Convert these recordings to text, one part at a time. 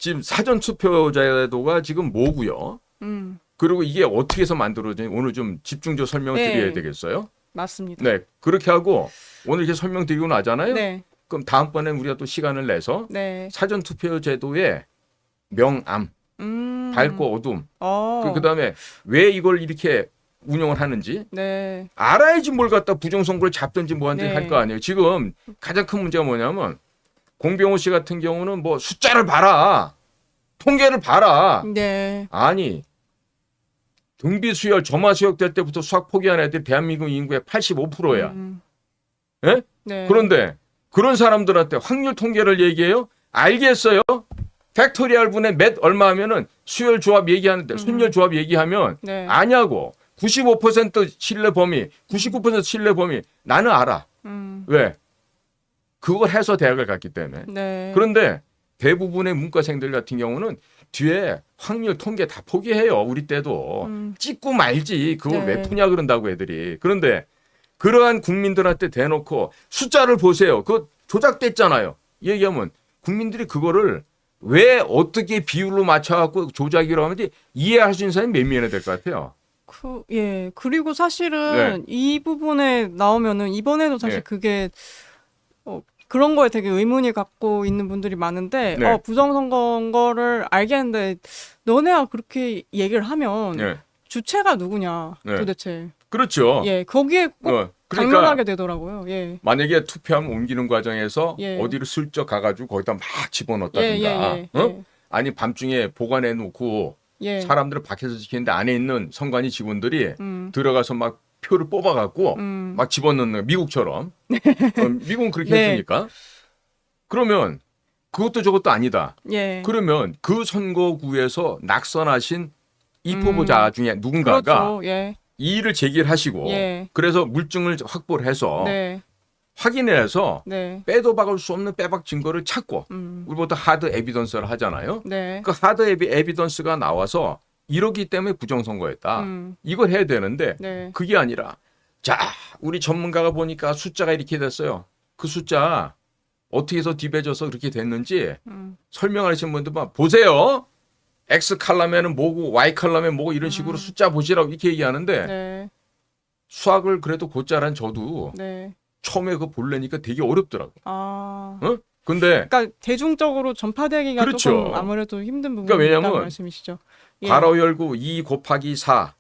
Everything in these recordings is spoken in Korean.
지금 사전 투표제도가 지금 뭐고요? 그리고 이게 어떻게 해서 만들어지는지 오늘 좀 집중적으로 설명을 네. 드려야 되겠어요? 맞습니다. 네. 그렇게 하고 오늘 이렇게 설명드리고 나잖아요. 네. 그럼 다음번에 우리가 또 시간을 내서 네. 사전 투표제도의 명암, 밝고 어둠, 그다음에 왜 이걸 이렇게 운영을 하는지 네. 알아야지 뭘 갖다 부정선거를 잡든지 뭐하든지 네. 할 거 아니에요. 지금 가장 큰 문제가 뭐냐면 공병호 씨 같은 경우는 뭐 숫자를 봐라. 통계를 봐라. 네. 아니 등비수열 점화수역 될 때부터 수학 포기한 애들이 대한민국 인구의 85%야. 예? 네. 그런데 그런 사람들한테 확률 통계를 얘기해요? 알겠어요? 팩토리얼 분의 몇 얼마 하면은 수열 조합 얘기하는데 순열 조합 얘기하면 네. 아냐고. 95% 신뢰 범위, 99% 신뢰 범위 나는 알아. 왜? 그걸 해서 대학을 갔기 때문에. 네. 그런데 대부분의 문과생들 같은 경우는 뒤에 확률 통계 다 포기해요. 우리 때도. 찍고 말지. 그걸 네. 왜 푸냐 그런다고 애들이. 그런데 그러한 국민들한테 대놓고 숫자를 보세요. 그거 조작됐잖아요. 얘기하면 국민들이 그거를 왜 어떻게 비율로 맞춰갖고 조작이라고 하는지 이해할 수 있는 사람이 몇 명이나 될 것 같아요. 예. 그리고 사실은 네. 이 부분에 나오면은 이번에도 사실 네. 그게 그런 거에 되게 의문이 갖고 있는 분들이 많은데 네. 부정선거인 거를 알겠는데 너네가 그렇게 얘기를 하면 네. 주체가 누구냐 네. 도대체. 그렇죠. 예. 거기에 꼭 그러니까 당면하게 되더라고요. 예. 만약에 투표함 옮기는 과정에서 예. 어디를 슬쩍 가가지고 거기다 막 집어넣었다든가, 예. 아니 밤중에 보관해 놓고 예. 사람들을 밖에서 지키는데 안에 있는 선관위 직원들이 음. 들어가서 막 표를 뽑아갖고 막 집어넣는 미국처럼. 미국은 그렇게 네. 했으니까. 그러면 그것도 저것도 아니다. 예. 그러면 그 선거구에서 낙선하신 입후보자 중에 누군가가 그렇죠. 예. 이의를 제기를 하시고 예. 그래서 물증을 확보를 해서 네. 확인을 해서 네. 빼도 박을 수 없는 빼박 증거를 찾고 우리 보통 하드 에비던스를 하잖아요. 네. 그 하드 에비던스가 나와서 이러기 때문에 부정선거였다. 이걸 해야 되는데 네. 그게 아니라 자 우리 전문가가 보니까 숫자가 이렇게 됐어요. 그 숫자 어떻게 해서 뒤배져서 그렇게 됐는지 설명하시는 분들만 보세요. X 칼럼에는 뭐고 Y 칼럼에 뭐고 이런 식으로 숫자 보시라고 이렇게 얘기하는데 네. 수학을 그래도 곧잘한 저도 네. 처음에 그거 보려니까 되게 어렵더라고. 아. 근데 그러니까 대중적으로 전파되기가 그렇죠. 조금 아무래도 힘든 부분이 그러니까 있다는 왜냐면 말씀이시죠. 예. 괄호 열고 2 곱하기 4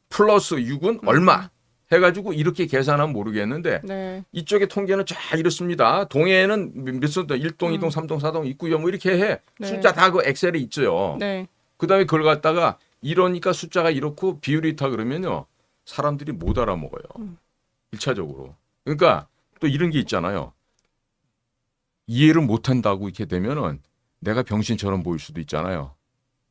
플러스 6은 얼마 해가지고 이렇게 계산하면 모르겠는데 네. 이쪽에 통계는 쫙 이렇습니다. 동해에는 몇 숫자 1동, 2동, 3동, 4동 있고요. 뭐 이렇게 해. 네. 숫자 다 그 엑셀에 있죠. 네. 그다음에 그걸 갖다가 이러니까 숫자가 이렇고 비율이 있다 그러면요. 사람들이 못 알아먹어요. 1차적으로. 그러니까 또 이런 게 있잖아요. 이해를 못한다고 이렇게 되면은 내가 병신처럼 보일 수도 있잖아요.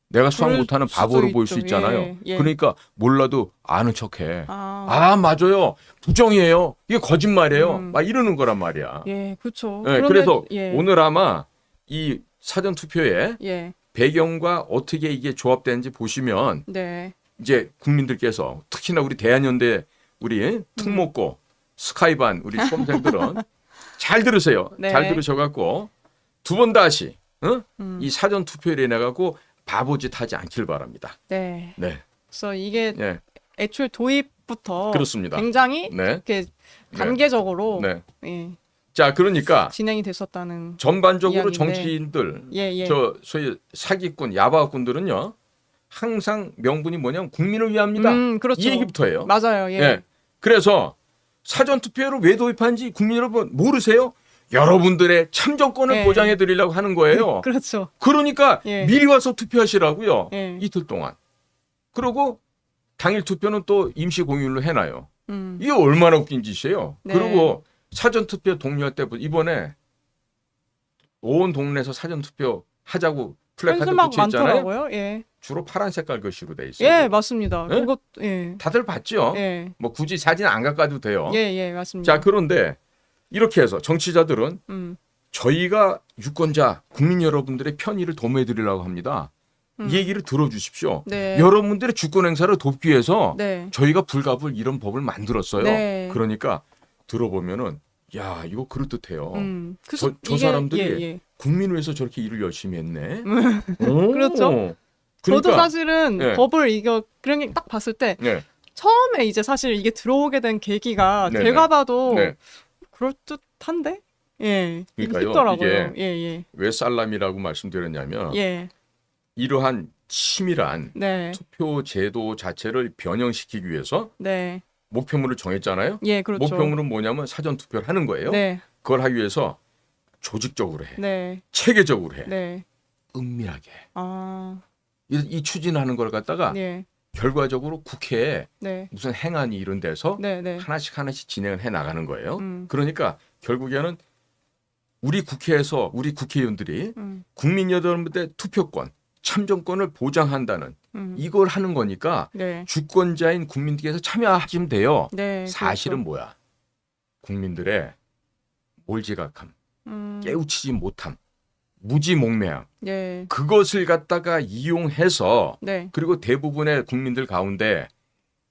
내가 수학 그럴 못하는 수도 바보로 보일 수 있죠. 있잖아요. 예, 예. 그러니까 몰라도 아는 척해. 아. 맞아요. 부정이에요. 이게 거짓말이에요. 막 이러는 거란 말이야. 예, 그렇죠. 네, 그래서 예. 오늘 아마 이 사전 투표에 예. 배경과 어떻게 이게 조합되는지 보시면 네. 이제 국민들께서 특히나 우리 대한연대 우리 특목고 스카이반 우리 수험생들은 잘 들으세요. 네. 잘 들으셔갖고 두 번 다시 이 사전 투표에 인해 갖고 바보짓 하지 않길 바랍니다. 네. 네, 그래서 이게 네, 애초에 도입부터 그렇습니다. 굉장히 네, 이렇게 단계적으로 네. 예, 자, 그러니까 진행이 됐었다는 전반적으로 이야기인데. 정치인들, 예. 저 소위 사기꾼, 야바꾼들은요 항상 명분이 뭐냐면 국민을 위합니다. 그렇죠. 이 얘기부터예요. 맞아요. 예. 예. 그래서 사전 투표를 왜 도입한지 국민 여러분 모르세요? 여러분들의 참정권을 예. 보장해 드리려고 하는 거예요. 그렇죠. 그러니까 예. 미리 와서 투표하시라고요. 예. 이틀 동안. 그리고 당일 투표는 또 임시 공휴일로 해놔요. 이게 얼마나 웃긴 짓이에요. 네. 그리고 사전 투표 독려할 때 이번에 온 동네에서 사전 투표 하자고 플래카드 현수막 붙여있잖아요. 많더라고요. 예. 주로 파란 색깔 글씨로 돼 있어요. 예, 맞습니다. 예? 그것 예. 다들 봤죠? 예. 뭐 굳이 사진 안 갖고 돼요. 예, 맞습니다. 자, 그런데 이렇게 해서 정치자들은 저희가 유권자 국민 여러분들의 편의를 도모해드리려고 합니다. 이 얘기를 들어주십시오. 네. 여러분들의 주권 행사를 돕기 위해서 네. 저희가 불가불 이런 법을 만들었어요. 네. 그러니까 들어보면은 야, 이거 그럴듯해요. 그래서 저 이게, 사람들이 예, 예. 국민을 위해서 저렇게 일을 열심히 했네. 그렇죠. 저도 그러니까, 사실은 예. 법을 이거 그런 게 딱 봤을 때 네, 처음에 이제 사실 이게 들어오게 된 계기가 네, 제가 네. 봐도 네. 그럴듯한데? 예. 그러니까요, 있더라고요. 이게 예, 왜 살람이라고 말씀드렸냐면 예. 예. 이러한 치밀한 네. 투표 제도 자체를 변형시키기 위해서 네. 목표물을 정했잖아요. 예, 그렇죠. 목표물은 뭐냐면 사전 투표를 하는 거예요. 네. 그걸 하기 위해서 조직적으로 해, 네. 체계적으로 해, 네. 은밀하게 아. 이 추진하는 걸 갖다가 네. 결과적으로 국회에 네. 무슨 행안위 이런 데서 네, 네. 하나씩 진행을 해 나가는 거예요. 음. 그러니까 결국에는 우리 국회에서 우리 국회의원들이 음. 국민 여러분들의 투표권, 참정권을 보장한다는 이걸 하는 거니까 네. 주권자인 국민들께서 참여하시면 돼요. 네. 사실은 그렇죠. 뭐야? 국민들의 몰지각함, 깨우치지 못함, 무지몽매함, 네. 그것을 갖다가 이용해서 네. 그리고 대부분의 국민들 가운데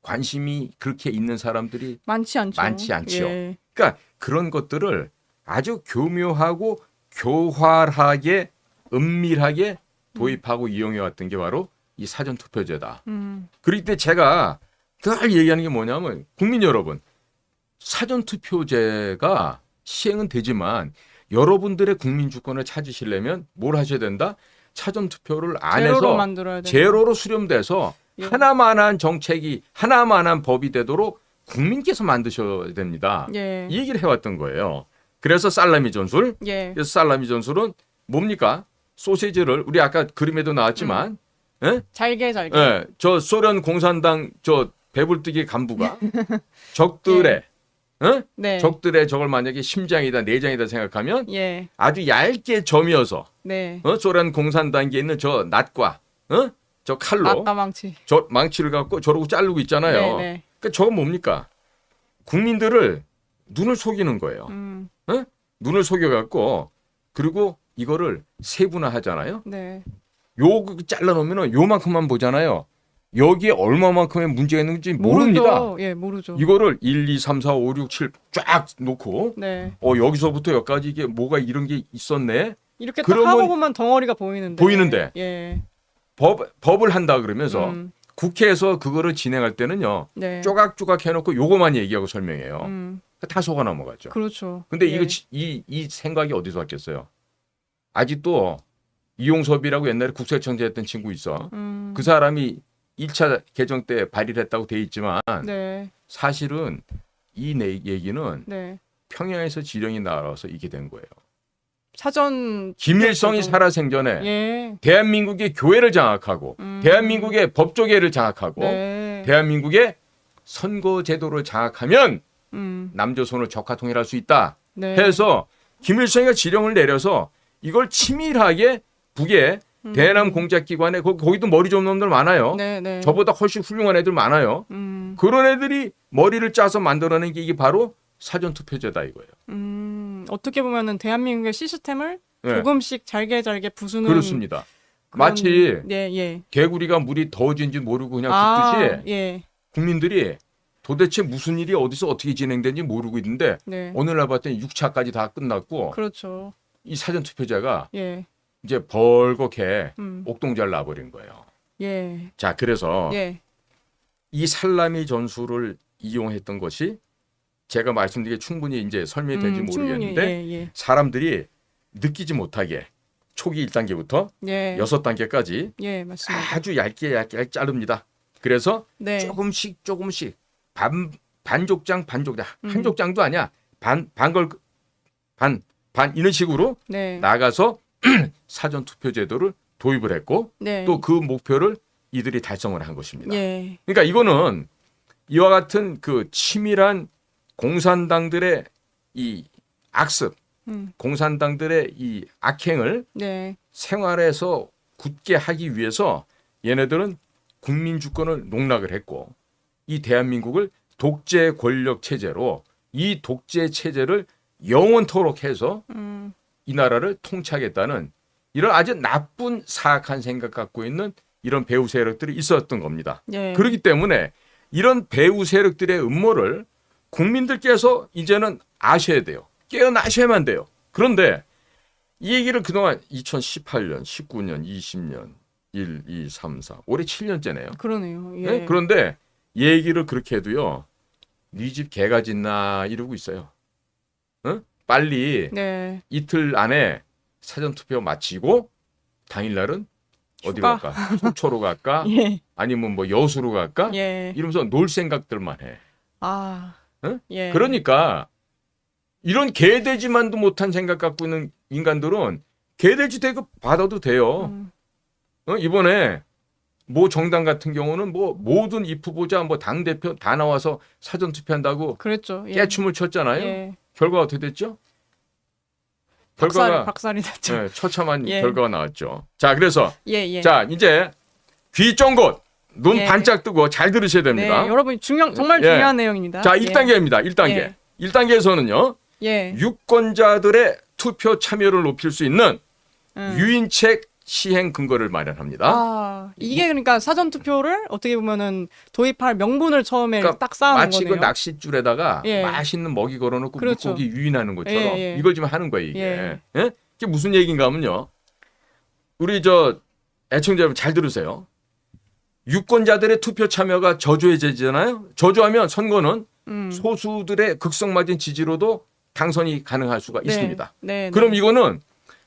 관심이 그렇게 있는 사람들이 많지 않죠. 많지 않지요. 예. 그러니까 그런 것들을 아주 교묘하고 교활하게 은밀하게 도입하고 이용해 왔던 게 바로 이 사전 투표제다. 그럴 때 제가 늘 얘기하는 게 뭐냐면 국민 여러분, 사전 투표제가 시행은 되지만 여러분들의 국민 주권을 찾으시려면 뭘 하셔야 된다? 사전 투표를 제로로 안에서 만들어야 돼요. 제로로 수렴돼서 예. 하나만한 정책이 하나만한 법이 되도록 국민께서 만드셔야 됩니다. 예. 이 얘기를 해왔던 거예요. 그래서 살라미 전술. 예. 그래서 살라미 전술은 뭡니까? 소시지를 우리 아까 그림에도 나왔지만, 예? 잘게. 예, 저 소련 공산당 저 배불뜨기 간부가 적들의 예? 네. 적들의 저걸 만약에 심장이다 내장이다 생각하면 예. 아주 얇게 점이어서 네. 소련 공산당에 있는 저 낫과 저 칼로 아까 망치. 저 망치를 갖고 저러고 자르고 있잖아요. 네. 그러니까 저건 뭡니까? 국민들을 눈을 속이는 거예요. 눈을 속여갖고 그리고 이거를 세분화하잖아요. 네. 요 잘라놓으면 요만큼만 보잖아요. 여기에 얼마만큼의 문제가 있는지 모릅니다. 모르죠. 예, 모르죠. 이거를 1, 2, 3, 4, 5, 6, 7 쫙 놓고 네. 여기서부터 여기까지 이게 뭐가 이런 게 있었네. 이렇게 딱 그러면 하고 보면 덩어리가 보이는데. 보이는데. 법을 한다 그러면서 국회에서 그거를 진행할 때는요. 네. 쪼각쪼각 해놓고 요거만 얘기하고 설명해요. 음. 다 속아 넘어가죠. 그렇죠. 근데 예. 이거 이 생각이 어디서 왔겠어요? 아직도 이용섭이라고 옛날에 국세청재 했던 친구 있어. 그 사람이 1차 개정 때 발의를 했다고 돼 있지만 네. 사실은 이 얘기는 네. 평양에서 지령이 나와서 이게 된 거예요. 사전 김일성이 투표도- 살아생전에 예. 대한민국의 교회를 장악하고 대한민국의 법조계를 장악하고 네. 대한민국의 선거 제도를 장악하면 남조선을 적화 통일할 수 있다 네. 해서 김일성이가 지령을 내려서 이걸 치밀하게 북에 대남 공작기관에 거기도 머리 좋은 놈들 많아요. 네, 네. 저보다 훨씬 훌륭한 애들 많아요. 그런 애들이 머리를 짜서 만들어낸 게 이게 바로 사전투표제다 이거예요. 어떻게 보면은 대한민국의 시스템을 네. 조금씩 잘게 부수는 그렇습니다. 그런- 마치 예. 개구리가 물이 더워진지 모르고 그냥 아, 붓듯이 예. 국민들이 도대체 무슨 일이 어디서 어떻게 진행되는지 모르고 있는데 네. 오늘날 봤더니 6차까지 다 끝났고 그렇죠. 이 사전투표제가 예. 이제 벌겋게 음. 옥동자를 놔버린 거예요. 예. 자, 그래서 예. 이 살라미 전술을 이용했던 것이 제가 말씀드린 게 충분히 이제 설명이 되는지 모르겠는데 충분히, 예. 사람들이 느끼지 못하게 초기 1단계부터 예. 6단계까지 예, 맞습니다. 아주 얇게 자릅니다. 그래서 네. 조금씩 반족장 한 족장도 아니야. 반 이런 식으로 네. 나가서 사전 투표 제도를 도입을 했고 네. 또 그 목표를 이들이 달성을 한 것입니다. 예. 그러니까 이거는 이와 같은 그 치밀한 공산당들의 이 악습, 공산당들의 이 악행을 네. 생활에서 굳게 하기 위해서 얘네들은 국민 주권을 농락을 했고 이 대한민국을 독재 권력 체제로 이 독재 체제를 영원토록 해서 이 나라를 통치하겠다는 이런 아주 나쁜 사악한 생각 갖고 있는 이런 배후 세력들이 있었던 겁니다. 예. 그렇기 때문에 이런 배후 세력들의 음모를 국민들께서 이제는 아셔야 돼요. 깨어나셔야만 돼요. 그런데 이 얘기를 그동안 2018년, 19년, 20년, 1, 2, 3, 4, 올해 7년째네요. 그러네요. 예. 네? 그런데 얘기를 그렇게 해도요. 네 집 개가 짖나 이러고 있어요. 응? 빨리 네. 이틀 안에 사전투표 마치고 당일날은 어디로 휴가. 갈까? 속초로 갈까? 예. 아니면 뭐 여수로 갈까? 예. 이러면서 놀 생각들만 해. 아. 응? 예. 그러니까 이런 개돼지만도 못한 생각 갖고 있는 인간들은 개돼지 대급 받아도 돼요. 이번에 모 정당 같은 경우는 뭐 모든 입 후보자 뭐 당 대표 다 나와서 사전 투표한다고 그랬죠. 예. 깨춤을 췄잖아요. 예. 결과가 어떻게 됐죠? 결과가 박살이 났죠. 네, 처참한 예. 결과가 나왔죠. 자, 그래서 예, 예. 자 이제 귀 쫑긋 눈 예. 반짝 뜨고 잘 들으셔야 됩니다. 네, 여러분 정말 예. 중요한 내용입니다. 자, 예. 1단계입니다. 1단계. 예. 1단계에서는요. 예. 유권자들의 투표 참여를 높일 수 있는 음. 유인책 시행 근거를 마련합니다. 아, 이게 그러니까 사전 투표를 어떻게 보면은 도입할 명분을 처음에 그러니까 딱 쌓는 마치 거네요. 그 낚싯줄에다가 예. 맛있는 먹이 걸어놓고 그렇죠. 물고기 유인하는 것처럼 예, 예. 이걸 지금 하는 거예요. 이게. 예. 예? 이게 무슨 얘기인가 하면요. 우리 저 애청자 여러분 잘 들으세요. 유권자들의 투표 참여가 저조해지잖아요. 저조하면 선거는 소수들의 극성맞은 지지로도 당선이 가능할 수가 네. 있습니다. 네. 그럼 이거는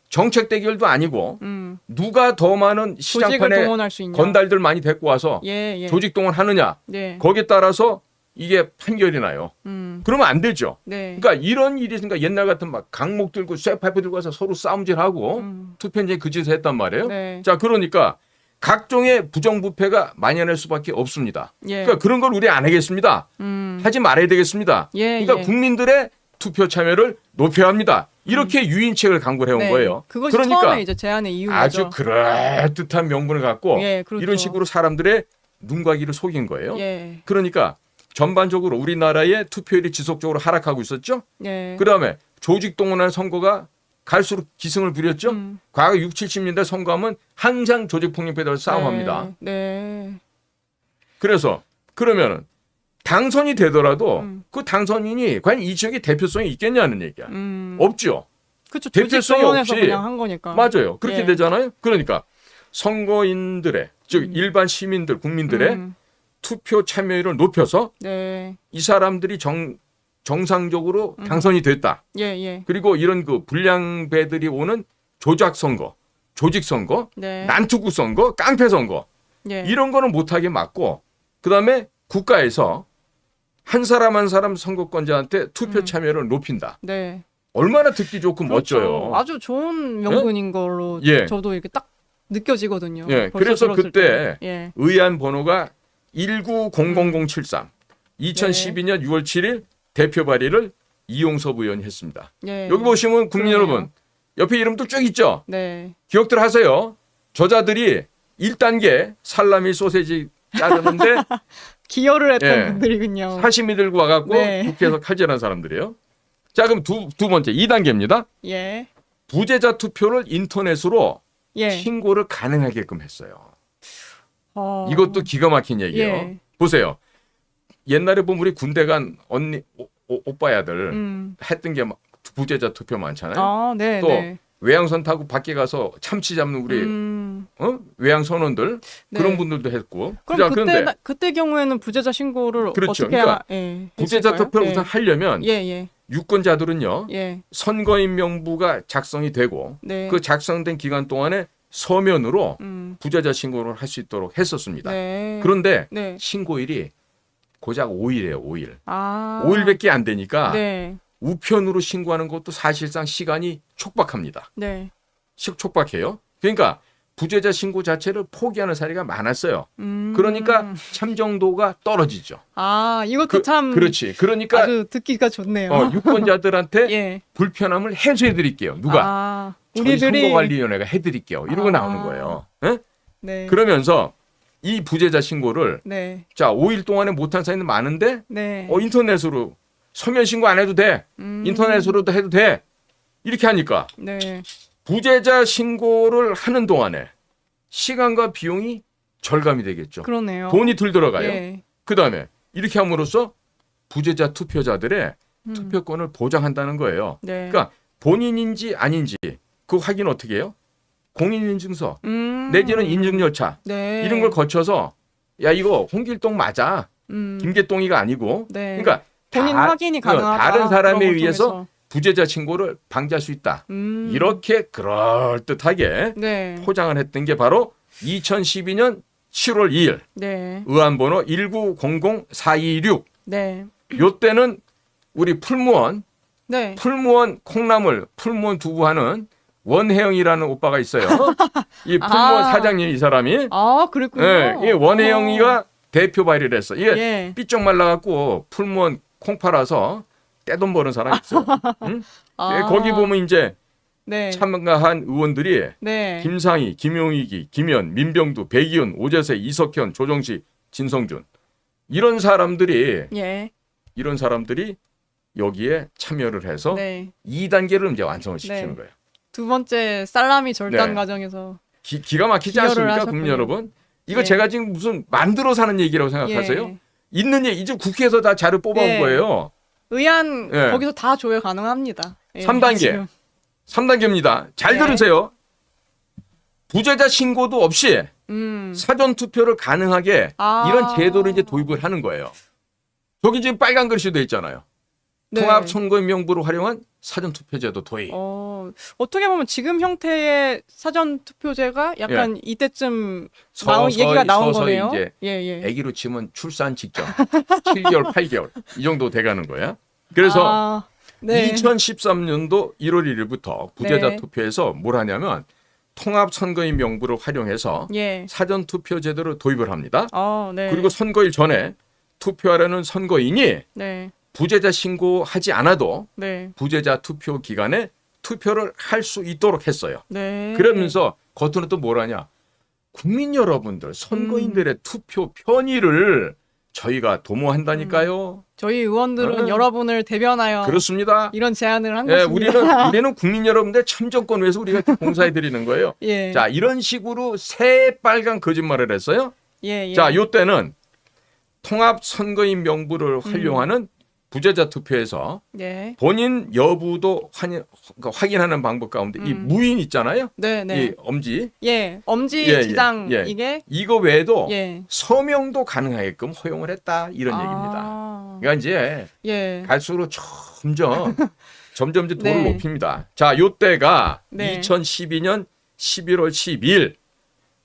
정책 대결도 아니고 누가 더 많은 조직을 시장판에 동원할 수 있냐. 건달들 많이 데리고 와서 예, 예. 조직 동원하느냐. 네. 거기에 따라서 이게 판결이 나요. 그러면 안 되죠. 네. 그러니까 이런 일이 있으니까 옛날 같은 막 강목 들고 쇠파이프 들고 와서 서로 싸움질하고 투표인지 그 짓을 했단 말이에요. 네. 자, 그러니까 각종의 부정부패가 만연할 수밖에 없습니다. 예. 그러니까 그런 걸 우리 안 하겠습니다. 하지 말아야 되겠습니다. 예, 그러니까 예. 국민들의 투표 참여를 높여야 합니다. 이렇게 유인책을 강구를 해온 네. 거예요. 그것이 그러니까 처음에 이제 제안의 이유죠. 아주 그럴듯한 명분을 갖고 예, 그렇죠. 이런 식으로 사람들의 눈과 귀를 속인 거예요. 예. 그러니까 전반적으로 우리나라의 투표율이 지속적으로 하락하고 있었죠. 예. 그다음에 조직 동원한 선거가 갈수록 기승을 부렸죠. 과거 6, 70년대 선거하면 항상 조직 폭력배에 대해서 싸움합니다. 네. 그래서 그러면은 당선이 되더라도 그 당선인이 과연 이 지역의 대표성이 있겠냐는 얘기야. 없죠. 그렇죠. 대표성이 조직동원해서 없이. 그냥 한 거니까. 맞아요. 그렇게 예. 되잖아요. 그러니까 선거인들의 즉 일반 시민들 국민들의 투표 참여율을 높여서 네. 이 사람들이 정상적으로 당선이 됐다. 예, 예. 그리고 이런 그 불량배들이 오는 조작 선거, 조직 선거, 네. 난투구 선거, 깡패 선거 예. 이런 거는 못하게 막고 그다음에 국가에서 한 사람 한 사람 선거권자한테 투표 참여를 높인다. 네. 얼마나 듣기 좋고 그렇죠. 멋져요. 아주 좋은 명분인 걸로 예. 저도 이렇게 딱 느껴지거든요. 예, 벌써 그래서 들었을 그때 때. 예. 의안 번호가 1900073 2012년 6월 7일 대표 발의를 이용섭 의원이 했습니다. 예. 여기 보시면 국민 그러네요. 여러분 옆에 이름도 쭉 있죠. 네. 기억들 하세요. 저자들이 1단계 살라미 소세지 자르는데 기여를 했던 예. 분들이군요. 사시미 들고 와갖고 네. 국회에서 칼질한 사람들이에요. 자, 그럼 두 번째 2단계입니다. 예. 부재자 투표를 인터넷으로 예. 신고를 가능하게끔 했어요. 어. 이것도 기가 막힌 얘기예요. 예. 보세요. 옛날에 보면 우리 군대 간 언니 오빠야들 했던 게 막 부재자 투표 많잖아요. 아, 네, 또 네. 외양선 타고 밖에 가서 참치 잡는 우리 외양 선원들 네. 그런 분들도 했고. 그럼 자, 그때 그때 경우에는 부재자 신고를 그렇죠. 어떻게 그러니까 부재자 했을까요? 투표를 우선 하려면 예, 예. 유권자들은요. 예. 선거인 명부가 작성이 되고 네. 그 작성된 기간 동안에 서면으로 부재자 신고를 할 수 있도록 했었습니다. 네. 그런데 네. 신고일이 고작 5일이에요. 5일. 아. 5일밖에 안 되니까 네. 우편으로 신고하는 것도 사실상 시간이 촉박합니다. 네. 촉박해요. 그러니까 부재자 신고 자체를 포기하는 사례가 많았어요. 그러니까 참정도가 떨어지죠. 아, 이것도 참 그렇지. 그러니까 아주 듣기가 좋네요. 유권자들한테 예. 불편함을 해소해 드릴게요. 누가? 아, 저희 우리들이 선거관리위원회가 해드릴게요. 이러고 아. 나오는 거예요. 예? 네. 그러면서 이 부재자 신고를 네. 자 5일 동안에 못한 사람이 많은데 네. 인터넷으로 서면 신고 안 해도 돼. 인터넷으로도 해도 돼. 이렇게 하니까 네. 부재자 신고를 하는 동안에 시간과 비용이 절감이 되겠죠. 그러네요. 돈이 덜 들어가요. 예. 그다음에 이렇게 함으로써 부재자 투표자들의 투표권을 보장한다는 거예요. 네. 그러니까 본인인지 아닌지 그 확인 어떻게 해요? 공인인증서 내지는 인증열차 네. 이런 걸 거쳐서 야 이거 홍길동 맞아. 김계동이가 아니고 네. 그러니까 본인 확인이 가능하다. 다른 사람에 그런 걸 의해서 통해서. 부재자 신고를 방지할 수 있다. 이렇게 그럴듯하게 네. 포장을 했던 게 바로 2012년 7월 2일 네. 의안번호 1900426 네. 요때는 우리 풀무원 네. 콩나물 풀무원 두부하는 원혜영이라는 오빠가 있어요. 이 풀무원 아. 사장님 이 사람이 아, 그랬군요. 예, 이 원혜영이가 대표 발의를 했어. 이게 예. 삐쩍 말라갖고 풀무원 콩 팔아서 떼돈 버는 사람이 있어. 응? 아. 예, 거기 보면 이제 네. 참가한 의원들이 네. 김상희, 김용익이, 김현, 민병두, 백이훈, 오재세, 이석현, 조정식, 진성준 이런 사람들이 여기에 참여를 해서 네. 2단계를 이제 완성을 시키는 네. 거예요. 두 번째 살라미 절단 네. 과정에서 기가 막히지 기여를 않습니까, 하셨군요. 국민 여러분? 이거 예. 제가 지금 무슨 만들어서 하는 얘기라고 생각하세요? 있는 얘기 이제 국회에서 다 자료 뽑아온 예. 거예요. 의안 예. 거기서 다 조회 가능합니다. 예, 3단계. 지금. 3단계입니다. 잘 네. 들으세요. 부재자 신고도 없이 사전 투표를 가능하게 아. 이런 제도를 이제 도입을 하는 거예요. 저기 지금 빨간 글씨도 돼 있잖아요. 네. 통합 선거인 명부를 활용한 사전 투표제도 도입. 어떻게 보면 지금 형태의 사전 투표제가 약간 이때쯤 서서히, 얘기가 나온 서서히 거네요. 이제 예. 아기로 치면 출산 직전 7개월, 8개월 이 정도 돼가는 거야. 그래서 네. 2013년도 1월 1일부터 부재자 네. 투표에서 뭘 하냐면 통합 선거인 명부를 활용해서 예. 사전 투표 제도를 도입을 합니다. 네. 그리고 선거일 전에 투표하려는 선거인이 네. 부재자 신고하지 않아도 네. 부재자 투표 기간에 투표를 할 수 있도록 했어요. 네. 그러면서 겉으로 또 뭘 하냐. 국민 여러분들 선거인들의 투표 편의를 저희가 도모한다니까요. 저희 의원들은 여러분을 대변하여 그렇습니다. 이런 제안을 한 예, 것입니다. 우리는 국민 여러분들 참정권 위해서 우리가 봉사해 드리는 거예요. 예. 자, 이런 식으로 새빨간 거짓말을 했어요. 예. 자, 요때는 통합 선거인 명부를 활용하는 부재자 투표에서 예. 본인 여부도 확인하는 방법 가운데 이 무인 있잖아요. 네. 이 엄지. 예. 엄지 예, 지당 예. 이게 이거 외에도 예. 서명도 가능하게끔 허용을 했다. 이런 얘기입니다. 그러니까 이제 예. 갈수록 점점 이제 도를 네. 높입니다. 자, 요때가 네. 2012년 11월 12일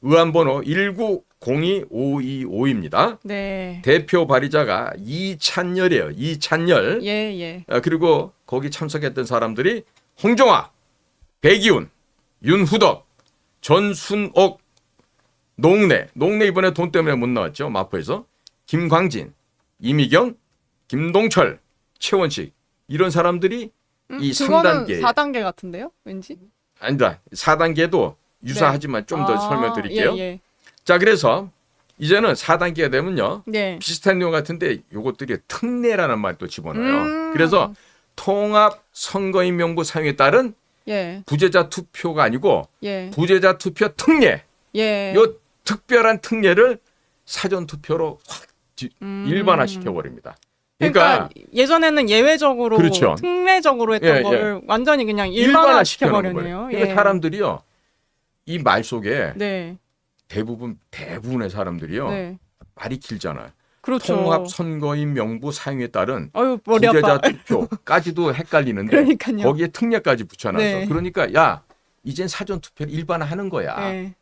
의안번호 1902525입니다. 네. 대표 발의자가 이찬열이에요. 이찬열. 예. 그리고 거기 참석했던 사람들이 홍종학, 백이훈, 윤후덕, 전순옥, 농내 이번에 돈 때문에 못 나왔죠. 마포에서. 김광진, 이미경, 김동철, 최원식 이런 사람들이 이 그거는 3단계 4단계 같은데요? 왠지? 아니다. 4단계도 유사하지만 좀 더 설명드릴게요. 예. 자, 그래서 이제는 4단계가 되면요. 네. 비슷한 내용 같은데 요것들이 특례라는 말 또 집어넣어요. 그래서 통합 선거인 명부 사용에 따른 예. 부재자 투표가 아니고 예. 부재자 투표 특례. 예. 요 특별한 특례를 사전 투표로 확 일반화시켜 버립니다. 그러니까 예전에는 예외적으로 그렇죠. 특례적으로 했던 예, 거를 완전히 그냥 일반화시켜 일반화시켜 놓은 버렸네요. 거예요. 그러니까 사람들이요. 이 말 속에 네. 대부분의 사람들이요. 네. 말이 길잖아요. 그렇죠. 통합 선거인 명부 사용에 따른 어유 머리 부재자 아파. 투표까지도 헷갈리는데 그러니까요. 거기에 특례까지 붙여놔서 네. 그러니까 야 이젠 사전 투표를 일반화하는 거야. 네.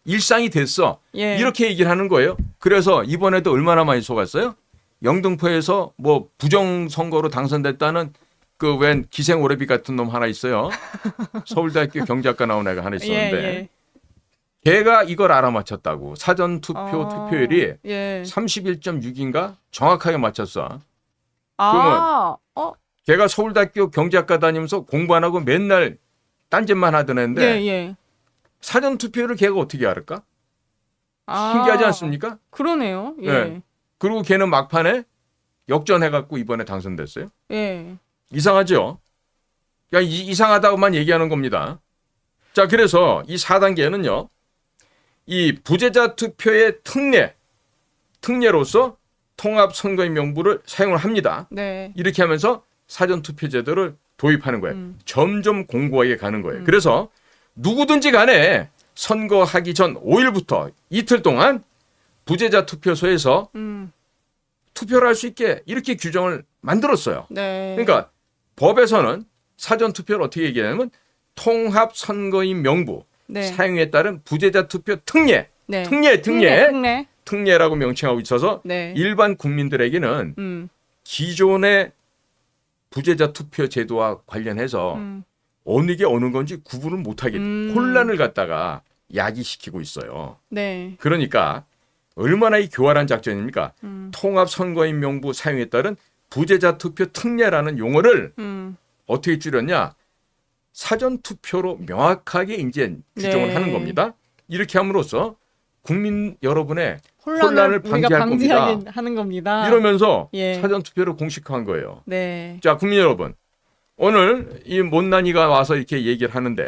일상이 됐어. 예. 이렇게 얘기를 하는 거예요. 그래서 이번에도 얼마나 많이 속았어요? 영등포에서 뭐 부정 선거로 당선됐다는 그 웬 기생 오래비 같은 놈 하나 있어요. 서울대학교 경제학과 나온 애가 하나 있었는데 걔가 이걸 알아맞혔다고. 사전 투표 투표율이 31.6인가 정확하게 맞췄어. 걔가 서울대학교 경제학과 다니면서 공부 안 하고 맨날 딴짓만 하던 애인데 사전 투표율을 걔가 어떻게 알을까? 신기하지 않습니까? 그러네요. 예. 네. 그리고 걔는 막판에 역전해갖고 이번에 당선됐어요. 예. 이상하죠? 그러니까 이상하다고만 얘기하는 겁니다. 자, 그래서 이 4단계는요. 이 부재자 투표의 특례로서 통합 선거인 명부를 사용을 합니다. 네. 이렇게 하면서 사전 투표 제도를 도입하는 거예요. 점점 공고하게 가는 거예요. 그래서 누구든지 간에 선거하기 전 5일부터 이틀 동안 부재자 투표소에서 투표를 할 수 있게 이렇게 규정을 만들었어요. 네. 그러니까 법에서는 사전 투표를 어떻게 얘기하냐면 통합 선거인 명부 네. 사용에 따른 부재자 투표 특례, 네. 특례, 특례. 라고 명칭하고 있어서 네. 일반 국민들에게는 기존의 부재자 투표 제도와 관련해서 어느 게 어느 건지 구분을 못하게 혼란을 갖다가 야기시키고 있어요. 네. 그러니까 얼마나 이 교활한 작전입니까? 통합 선거인 명부 사용에 따른 부재자 투표 특례라는 용어를 어떻게 줄였냐? 사전 투표로 명확하게 이제 규정을 네. 하는 겁니다. 이렇게 함으로써 국민 여러분의 우리가 혼란을 방지할 겁니다. 방지하게 하는 겁니다. 이러면서 예. 사전 투표를 공식화한 거예요. 네. 자, 국민 여러분. 오늘 이 못난이가 와서 이렇게 얘기를 하는데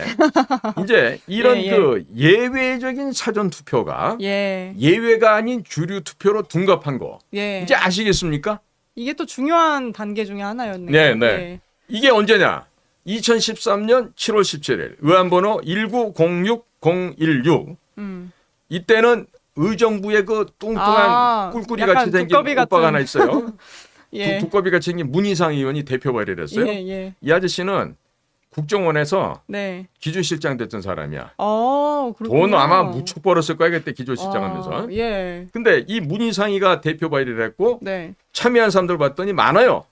이제 이런 예. 그 예외적인 사전 투표가 예. 예외가 아닌 주류 투표로 둔갑한 거. 예. 이제 아시겠습니까? 이게 또 중요한 단계 중에 하나였네요. 네, 네. 예. 이게 언제냐? 2013년 7월 17일 의안번호 1906016 이때는 의정부의 그 뚱뚱한 꿀꿀이 같이 약간 생긴 두꺼비 오빠가 같은. 하나 있어요. 예. 두꺼비 같이 생긴 문희상 의원이 대표 발의를 했어요. 예, 예. 이 아저씨는 국정원에서 네. 기조실장 됐던 사람이야. 그렇군요. 돈 아마 무척 벌었을 거야 그때 기조실장 하면서. 예. 근데 이 문희상이가 대표 발의를 했고 네. 참여한 사람들 봤더니 많아요.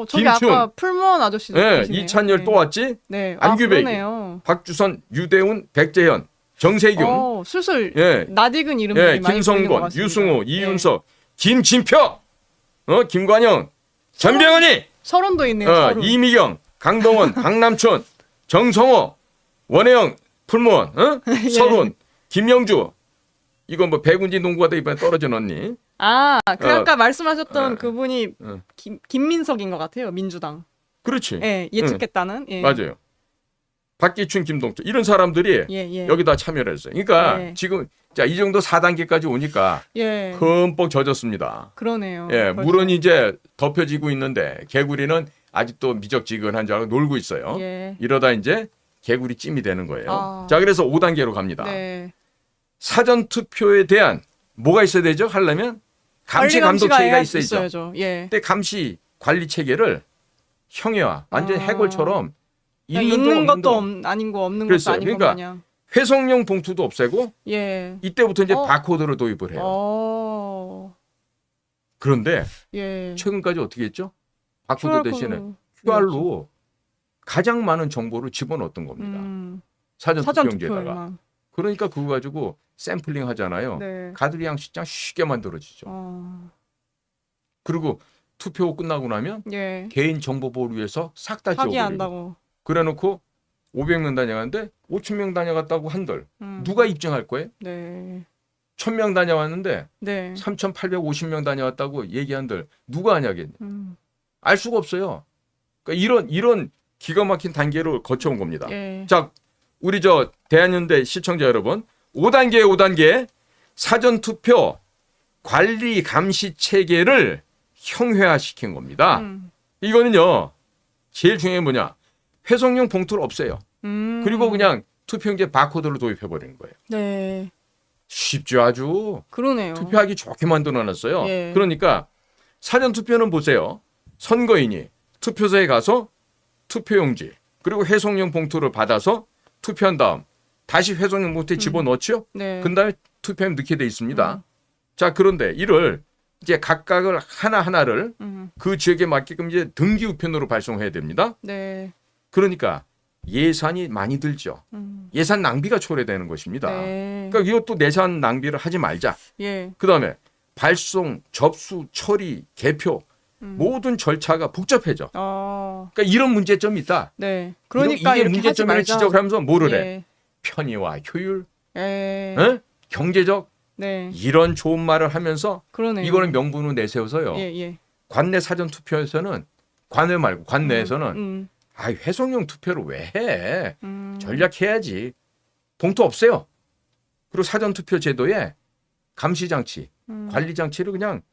저기 김춘. 아까 풀무원 아저씨도 네, 계시네요. 이찬열 네. 또 왔지. 네. 안규배기. 그러네요. 박주선, 유대훈, 백재현, 정세균, 슬슬 예, 낯익은 이름들이 많이 보이는 것 김성건, 같습니다. 유승우, 예. 이윤석, 김진표, 김관영, 전병헌이, 서른도 있네요. 서른. 이미경, 강동원, 박남춘, 정성호, 원혜영, 풀무원, 예. 서른, 김영주. 이건 뭐 백운지 농구하다 이번에 떨어진 언니. 아까 말씀하셨던 그분이 어. 김민석인 것 같아요. 민주당. 그렇지. 예, 예측했다는. 예. 맞아요. 박기춘, 김동철 이런 사람들이 예, 예. 여기다 참여를 했어요. 그러니까 예. 지금 자, 이 정도 4단계까지 오니까 예. 흠뻑 젖었습니다. 그러네요. 예, 벌써. 물은 이제 덮여지고 있는데 개구리는 아직도 미적지근한 줄 알고 놀고 있어요. 예. 이러다 이제 개구리 찜이 되는 거예요. 아. 자, 그래서 5단계로 갑니다. 네. 사전 투표에 대한 뭐가 있어야 되죠? 하려면 감시 감독 체계가 있어야죠. 있어야죠. 예. 근데 감시 관리 체계를 형해화, 완전 해골처럼 있는 것도 아닌 거 없는 그랬어요. 것도 아닌 것 그러니까 마냥. 회성용 봉투도 없애고 예. 이때부터 이제 바코드를 도입을 해요. 그런데 예. 최근까지 어떻게 했죠? 바코드 QR 대신에 코드. QR로 가장 많은 정보를 집어넣었던 겁니다. 사전 투표용지에다가. 투표에만. 그러니까 그거 가지고 샘플링 하잖아요. 네. 가두리 양식장 쉽게 만들어지죠. 그리고 투표 끝나고 나면 예. 개인 정보 보호를 위해서 싹 다 지워버리고. 파기한다고. 그래놓고 500명 다녀갔는데 5,000명 다녀갔다고 한들 누가 입증할 거예요? 네. 1,000명 다녀왔는데 네. 3,850명 다녀왔다고 얘기한들 누가 하냐겠냐. 알 수가 없어요. 그러니까 이런 기가 막힌 단계로 거쳐온 겁니다. 예. 자, 우리 저 대한연대 시청자 여러분, 5단계 사전 투표 관리 감시 체계를 형해화시킨 겁니다. 이거는요, 제일 중요한 게 뭐냐? 회성용 봉투를 없애요. 그리고 그냥 투표용지에 바코드를 도입해 버리는 거예요. 네. 쉽죠, 아주. 그러네요. 투표하기 좋게 만들어놨어요. 예. 그러니까 사전 투표는 보세요. 선거인이 투표소에 가서 투표용지 그리고 회성용 봉투를 받아서 투표한 다음 다시 회성용 봉투에 집어넣죠. 네. 그 다음에 투표함 넣게 돼 있습니다. 자, 그런데 이를 이제 각각을 하나하나를 그 지역에 맞게끔 이제 등기 우편으로 발송해야 됩니다. 네. 그러니까 예산이 많이 들죠. 예산 낭비가 초래되는 것입니다. 네. 그러니까 이것도 예산 낭비를 하지 말자. 예. 그다음에 발송, 접수, 처리, 개표 모든 절차가 복잡해져. 그러니까 이런 문제점이 있다. 네. 그러니까 이게 이렇게 하지 문제점을 말자. 지적을 하면서 뭐를 해? 예. 편의와 효율, 예. 경제적 네. 이런 좋은 말을 하면서 그러네요. 이거는 명분으로 내세워서요. 예, 예. 관내 사전 투표에서는 관외 말고 관내에서는 회성용 투표를 왜 해? 전략해야지. 봉투 없애요. 그리고 사전 투표 제도에 감시 장치, 관리 장치를 그냥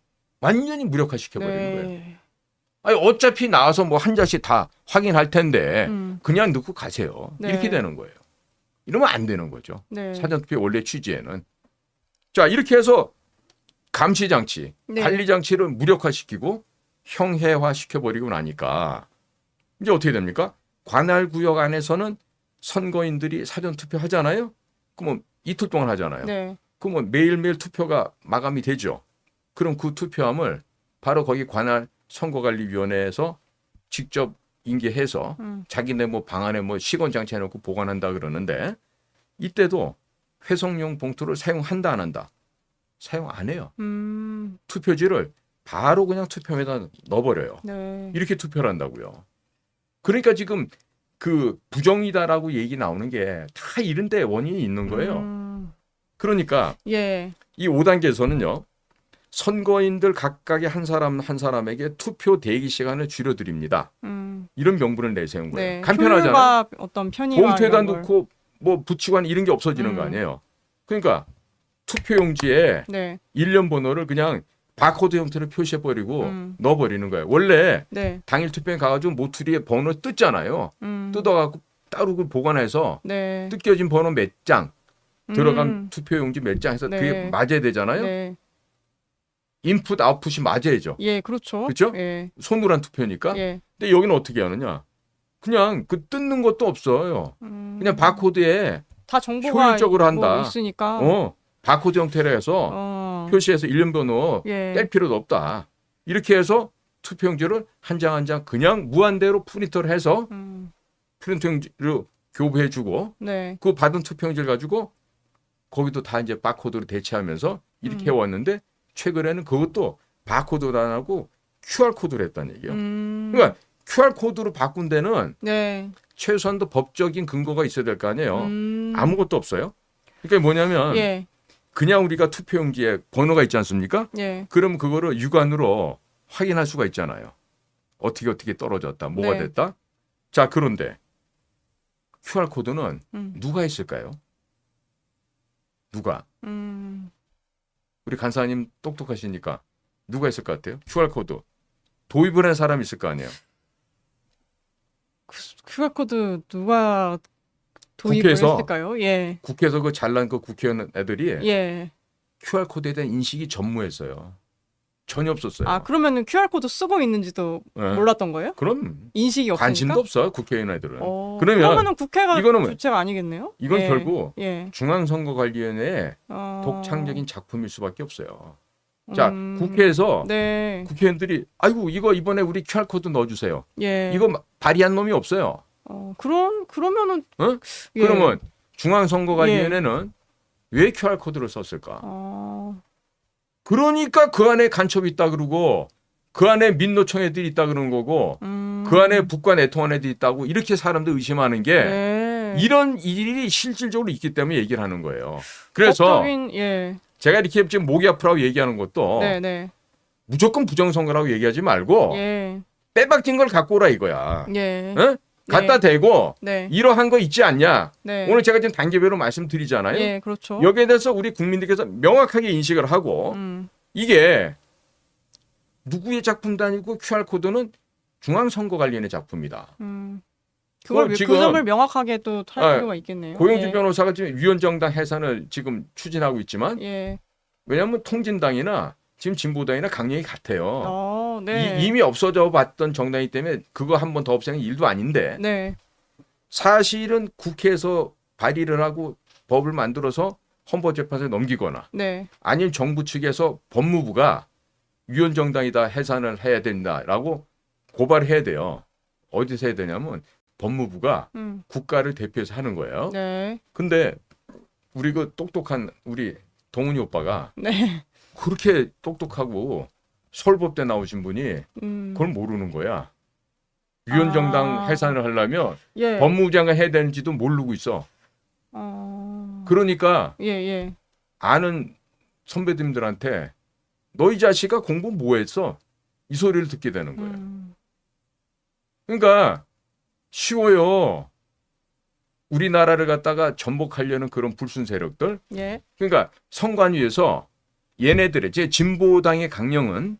완전히 무력화시켜 버리는 거예요. 아니 어차피 나와서 뭐 한 자씩 다 확인할 텐데 그냥 넣고 가세요. 네. 이렇게 되는 거예요. 이러면 안 되는 거죠. 네. 사전투표 원래 취지에는. 자 이렇게 해서 감시장치, 네. 관리장치를 무력화시키고 형해화시켜버리고 나니까 이제 어떻게 됩니까? 관할구역 안에서는 선거인들이 사전투표 하잖아요. 그러면 이틀 동안 하잖아요. 네. 그러면 매일매일 투표가 마감이 되죠. 그럼 그 투표함을 바로 거기 관할 선거관리위원회에서 직접 인계해서 자기네 뭐 방 안에 뭐 시건장치 해놓고 보관한다 그러는데 이때도 회송용 봉투를 사용한다 안 한다? 사용 안 해요. 투표지를 바로 그냥 투표함에다 넣어버려요. 네. 이렇게 투표를 한다고요. 그러니까 지금 그 부정이다라고 얘기 나오는 게 다 이런데 원인이 있는 거예요. 그러니까 예. 이 5단계에서는요. 선거인들 각각의 한 사람 한 사람에게 투표 대기 시간을 줄여드립니다. 이런 명분을 내세운 거예요. 네. 간편하잖아요. 효율과 어떤 편의와 봉투에다 이런 걸. 넣고 뭐 붙이고 하는 이런 게 없어지는 거 아니에요. 그러니까 투표용지에 네. 일련 번호를 그냥 바코드 형태로 표시해버리고 넣어버리는 거예요. 원래 네. 당일 투표에 가가지고 모퉁이에 번호 뜯잖아요. 뜯어갖고 따로 그 보관해서 네. 뜯겨진 번호 몇 장 들어간 투표용지 몇 장 해서 네. 그게 맞아야 되잖아요. 네. 인풋 아웃풋이 맞아야죠. 예, 그렇죠. 그렇죠? 예. 손으로 한 투표니까. 예. 근데 여기는 어떻게 하느냐? 그냥 그 뜯는 것도 없어요. 그냥 바코드에 다 정보가 효율적으로 한다. 뭐 있으니까. 바코드 형태로 해서 표시해서 일련 번호 예. 뗄 필요도 없다. 이렇게 해서 투표용지를 한 장 한 장 그냥 무한대로 프린터를 해서 프린터용지로 교부해주고 네. 그 받은 투표용지를 가지고 거기도 다 이제 바코드로 대체하면서 이렇게 해왔는데 최근에는 그것도 바코드도 안 하고 QR코드로 했다는 얘기예요. 그러니까 QR코드로 바꾼 데는 네. 최소한도 법적인 근거가 있어야 될 거 아니에요. 아무것도 없어요. 그러니까 뭐냐면 예. 그냥 우리가 투표용지에 번호가 있지 않습니까? 예. 그럼 그거를 육안으로 확인할 수가 있잖아요. 어떻게 떨어졌다, 뭐가 네. 됐다. 자 그런데 QR코드는 음. 누가 했을까요? 누가? 우리 간사님 똑똑하시니까 누가 했을 것 같아요? QR코드 도입을 한 사람이 있을 거 아니에요. QR코드 누가 도입을 국회에서 했을까요? 예. 국회에서 그 잘난 그 국회의원 애들이 예. QR코드에 대한 인식이 전무했어요. 전혀 없었어요. 아, 그러면은 QR코드 쓰고 있는지도 네. 몰랐던 거예요? 그럼 인식이 없으니까? 관심도 없어요. 국회의원 애들은. 그러면은 그러면 국회가 이거는 주체가 아니겠네요? 이건 예. 결국 예. 중앙선거관리위원회의 독창적인 작품일 수밖에 없어요. 자, 국회에서 네. 국회의원들이 아이고 이거 이번에 우리 QR코드 넣어주세요. 예. 이거 발의한 놈이 없어요. 그러면은 어? 예. 그러면 중앙선거관리위원회는 왜 QR코드를 썼을까? 그러니까 그 안에 간첩이 있다 그러고 그 안에 민노총 애들이 있다 그러는 거고 그 안에 북과 내통한 애들이 있다고 이렇게 사람들 의심하는 게 네. 이런 일이 실질적으로 있기 때문에 얘기를 하는 거예요. 그래서 법적인, 예. 제가 이렇게 지금 목이 아프라고 얘기하는 것도 네, 네. 무조건 부정선거라고 얘기하지 말고 예. 빼박진 걸 갖고 오라 이거야. 예. 어? 갖다 대고 네. 이러한 거 있지 않냐. 네. 오늘 제가 지금 단계별로 말씀드리잖아요. 예, 그렇죠. 여기에 대해서 우리 국민들께서 명확하게 인식을 하고 이게 누구의 작품도 아니고 QR코드는 중앙선거관리위원회 작품이다. 그걸 지금 그 점을 명확하게 또 할 필요가 있겠네요. 고영주 예. 변호사가 지금 위원정당 해산을 지금 추진하고 있지만 예. 왜냐하면 통진당이나 지금 진보당이나 강령이 같아요. 네. 이미 없어져 봤던 정당이기 때문에 그거 한 번 더 없애는 일도 아닌데 네. 사실은 국회에서 발의를 하고 법을 만들어서 헌법재판소에 넘기거나 네. 아니면 정부 측에서 법무부가 위원정당이다 해산을 해야 된다라고 고발을 해야 돼요. 어디서 해야 되냐면 법무부가 국가를 대표해서 하는 거예요. 네. 근데 우리 그 똑똑한 우리 동훈이 오빠가 네. 그렇게 똑똑하고 서울법대 나오신 분이 그걸 모르는 거야. 위원정당 해산을 하려면 예. 법무부 장관 해야 되는지도 모르고 있어. 그러니까 예, 예. 아는 선배님들한테 너 이 자식아 공부 뭐 했어? 이 소리를 듣게 되는 거예요. 그러니까 쉬워요. 우리나라를 갖다가 전복하려는 그런 불순 세력들. 예. 그러니까 선관위에서 얘네들의 제 진보당의 강령은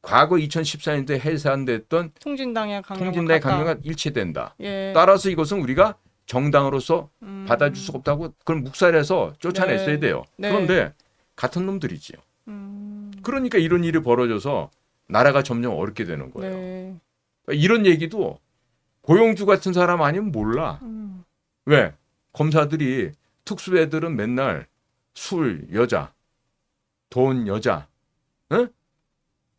과거 2014년도에 해산됐던 통진당의 통진당의 강령과 일치된다. 예. 따라서 이것은 우리가 정당으로서 음. 받아줄 수가 없다고 그걸 묵살해서 쫓아냈어야 네. 돼요. 네. 그런데 같은 놈들이지요. 음. 그러니까 이런 일이 벌어져서 나라가 점점 어렵게 되는 거예요. 네. 이런 얘기도 고용주 같은 사람 아니면 몰라. 왜? 검사들이 특수애들은 맨날 술, 여자, 돈, 여자. 응?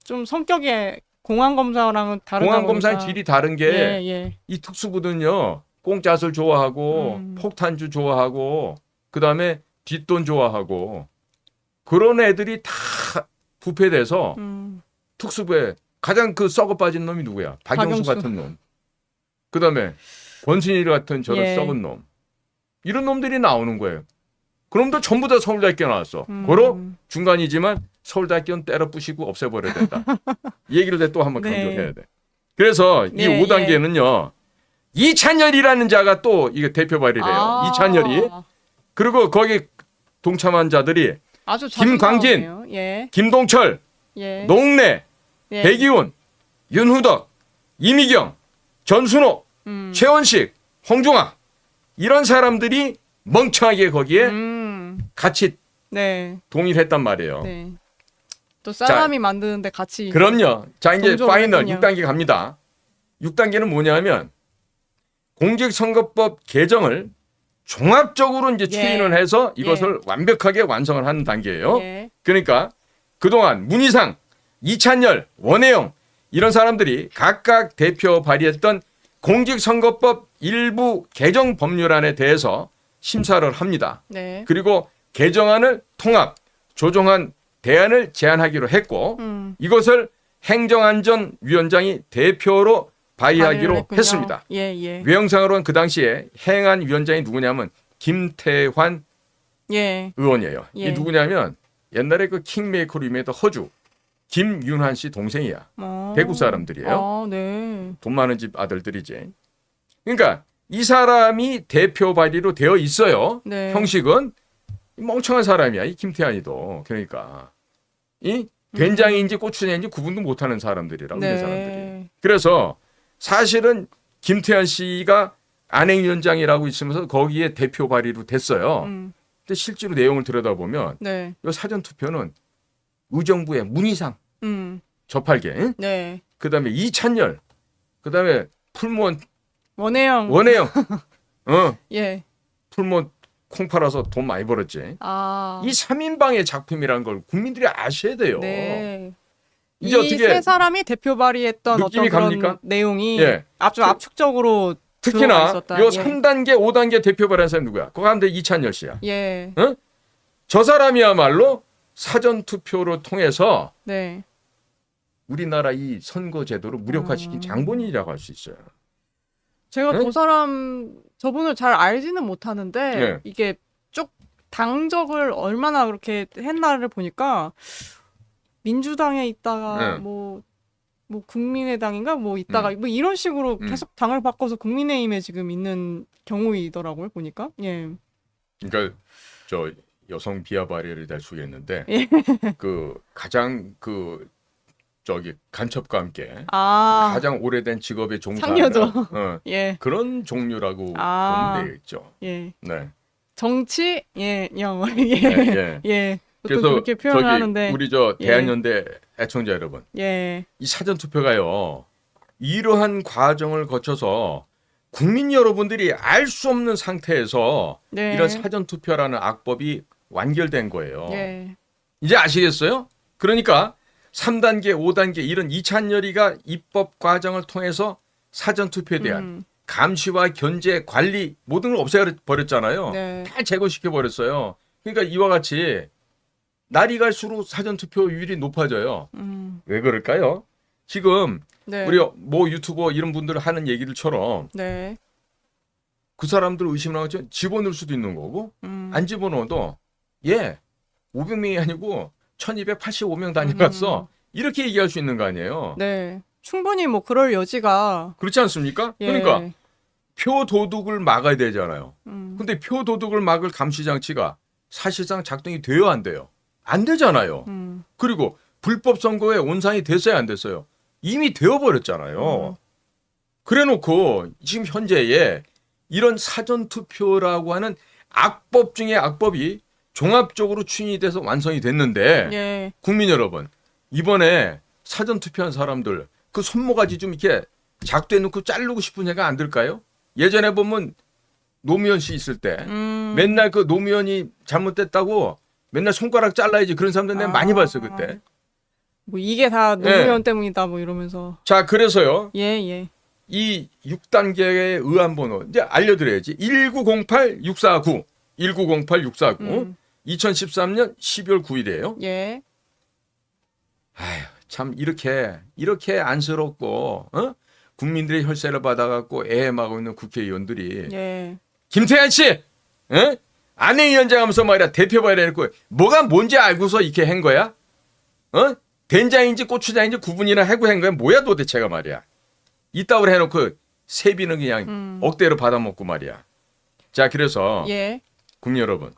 좀 성격이 공안 검사랑은 다르다 공안 검사의 보니까. 질이 다른 게 예, 예. 이 특수부는요. 공짜술 좋아하고 폭탄주 좋아하고 그다음에 뒷돈 좋아하고 그런 애들이 다 부패돼서 특수부에 가장 그 썩어 빠진 놈이 누구야? 박영수 박영수. 같은 놈. 그다음에 권순일 같은 저런 예. 썩은 놈. 이런 놈들이 나오는 거예요. 그놈들 전부 다 서울대학교 나왔어. 고로 중간이지만 서울대학교는 때려 부시고 없애버려야 된다. 이 얘기를 또 한번 네. 강조해야 돼. 그래서 이 네, 5단계는요. 이찬열이라는 자가 또 이게 대표 발의를 해요. 아. 이찬열이. 그리고 거기 동참한 자들이 아주 자주 김광진, 나오네요. 예. 김동철, 예. 농래, 예. 백이훈, 윤후덕, 이미경, 전순옥, 최원식, 홍종학 이런 사람들이 멍청하게 거기에 같이 네. 동일했단 말이에요. 네. 또 사람이 만드는데 같이 그럼요. 자 이제 동조를 파이널 했군요. 6단계 갑니다. 6단계는 뭐냐면 공직선거법 개정을 종합적으로 이제 예. 추인을 해서 이것을 완벽하게 완성을 하는 단계예요. 예. 그러니까 그동안 문희상, 이찬열, 원혜영 이런 사람들이 각각 대표 발의했던 공직선거법 일부 개정 법률안에 대해서 심사를 합니다. 네. 그리고 개정안을 통합, 조정한 대안을 제안하기로 했고 이것을 행정안전위원장이 대표로 발의하기로 했군요. 했습니다. 예, 예. 외형상으로는 그 당시에 행안 위원장이 누구냐면 김태환 예. 의원이에요. 예. 이 누구냐면 옛날에 그 킹메이커로 유명했던 허주 김윤환 씨 동생이야. 대구 사람들이에요. 아, 네. 돈 많은 집 아들들이지. 그러니까 이 사람이 대표 발의로 되어 있어요. 네. 형식은 멍청한 사람이야. 이 김태환이도. 그러니까 이 된장인지 고추장인지 구분도 못하는 사람들이라고 네. 이 사람들이. 그래서 사실은 김태환 씨가 안행위원장이라고 있으면서 거기에 대표 발의로 됐어요. 근데 실제로 내용을 들여다보면 네. 이 사전 투표는 의정부의 문희상 저팔계, 응? 네. 그다음에 이찬열, 그다음에 풀무원 원혜영. 원혜영, 예. 풀무원 콩 팔아서 돈 많이 벌었지. 아. 이 3인방의 작품이라는 걸 국민들이 아셔야 돼요. 네. 이제 이 어떻게 세 사람이 대표 발의했던 느낌이 어떤 그런 갑니까? 내용이 예. 아주 압축적으로 들어가 특히나 있었다. 요 예. 3단계, 5단계 대표 발의한 사람이 누구야? 그거 하면 돼 이찬열 씨야. 예. 저 사람이야말로 사전 투표로 통해서 네. 우리나라 이 선거 제도를 무력화시킨 장본인이라고 할 수 있어요. 제가 네? 저 사람 저분을 잘 알지는 못하는데 네. 이게 쭉 당적을 얼마나 그렇게 했나를 보니까 민주당에 있다가 네. 뭐 국민의당인가 뭐 있다가 뭐 이런 식으로 계속 당을 바꿔서 국민의힘에 지금 있는 경우이더라고요 보니까. 예. 그러니까 저 여성 비하 발의를 될 수 있는데 예. 그 가장 그 저기 간첩과 함께 아. 가장 오래된 직업에 종사하는 상여죠. 예. 그런 종류라고 보면 되겠죠. 예. 네. 정치 영 예. 네, 예. 예. 보통 그래서 그렇게 표현을 저기 하는데 우리 저 예. 대한연대 애청자 여러분, 예. 이 사전 투표가요. 이러한 과정을 거쳐서 국민 여러분들이 알 수 없는 상태에서 네. 이런 사전 투표라는 악법이 완결된 거예요. 예. 이제 아시겠어요? 그러니까 3단계, 5단계 이런 이찬열이가 입법 과정을 통해서 사전 투표에 대한 감시와 견제, 관리 모든 걸 없애버렸잖아요. 네. 다 제거시켜 버렸어요. 그러니까 이와 같이 날이 갈수록 사전 투표율이 높아져요. 왜 그럴까요? 지금 네. 우리 뭐 유튜버 이런 분들 하는 얘기들처럼 네. 그 사람들 의심을 하고 집어넣을 수도 있는 거고 안 집어넣어도 500명이 아니고 1285명 다녀갔어. 이렇게 얘기할 수 있는 거 아니에요. 네. 충분히 뭐 그럴 여지가 그렇지 않습니까? 예. 그러니까 표 도둑을 막아야 되잖아요. 근데 표 도둑을 막을 감시 장치가 사실상 작동이 돼요, 안 돼요? 안 되잖아요. 그리고 불법 선거에 온상이 됐어요, 안 됐어요? 이미 되어버렸잖아요. 그래놓고 지금 현재에 이런 사전투표라고 하는 악법 중에 악법이 종합적으로 추진이 돼서 완성이 됐는데 예. 국민 여러분, 이번에 사전투표한 사람들 그 손모가지 좀 이렇게 작두해놓고 자르고 싶은 생각 안 들까요? 예전에 보면 노무현 씨 있을 때 맨날 그 노무현이 잘못됐다고 맨날 손가락 잘라야지 그런 사람들 내가 많이 봤어 그때. 뭐 이게 다 노무현 때문이다 뭐 이러면서. 자, 그래서요. 예. 이 6단계의 의안번호 이제 알려드려야지. 1908-649 1908-649 2013년 12월 9일이에요. 예. 아휴, 참 이렇게 안쓰럽고 국민들의 혈세를 받아갖고 애엠하고 있는 국회의원들이 예. 김태한 씨, 안회위원장 하면서 말이야 대표봐야 되고 뭐가 뭔지 알고서 이렇게 한 거야? 된장인지 고추장인지 구분이나 하고 한 거야? 뭐야 도대체가 말이야? 이따위로 해놓고 세비는 그냥 억대로 받아먹고 말이야. 자, 그래서 예. 국민 여러분,